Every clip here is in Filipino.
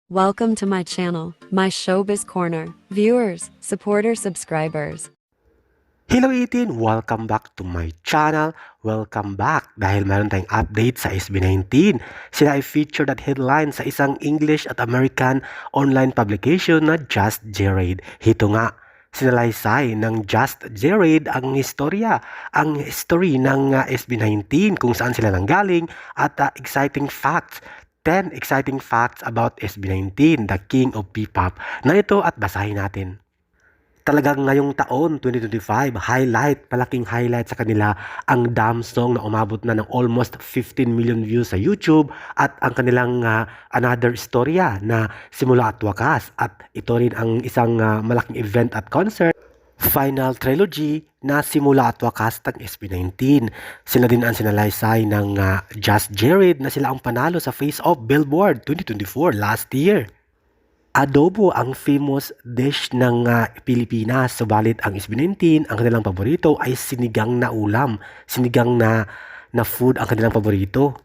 Welcome to my channel, my Showbiz Corner. Viewers, supporters, subscribers. Hello 18! Welcome back to my channel. Welcome back dahil meron tayong update sa SB19. Sila ay featured at headline sa isang English at American online publication na Just Jared. Hito nga, sinalaysay ng Just Jared ang istorya, ang history ng SB19 kung saan sila nanggaling at exciting facts. 10 exciting facts about SB19, the king of P-pop. Narito at basahin natin. Talagang ngayong taon, 2025, malaking highlight sa kanila ang Damn Song na umabot na ng almost 15 million views sa YouTube at ang kanilang Another Storya na Simula at Wakas at ito rin ang isang malaking event at concert. Final Trilogy na Simula at Wakas ng SB19. Sila din ang sinalaysay ng Just Jared na sila ang panalo sa Face Off Billboard 2024 last year. Adobo ang famous dish ng Pilipinas, subalit ang SB19, ang kanilang paborito ay sinigang na ulam, sinigang na food ang kanilang paborito.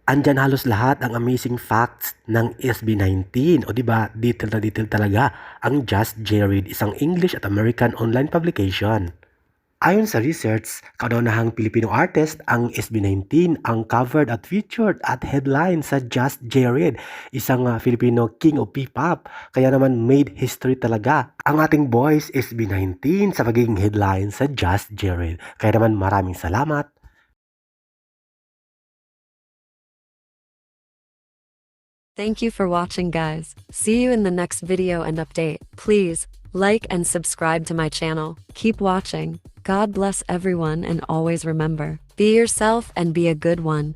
Andyan halos lahat ang amazing facts ng SB19. O diba, detail na detail talaga ang Just Jared, isang English at American online publication. Ayon sa research, kauna-unahang Filipino artist ang SB19 ang covered at featured at headline sa Just Jared, isang Filipino king of P-pop. Kaya naman made history talaga ang ating boys SB19 sa pagiging headline sa Just Jared. Kaya naman maraming salamat. Thank you for watching, guys. See you in the next video and update. Please like and subscribe to my channel. Keep watching. God bless everyone, and always remember, be yourself and be a good one.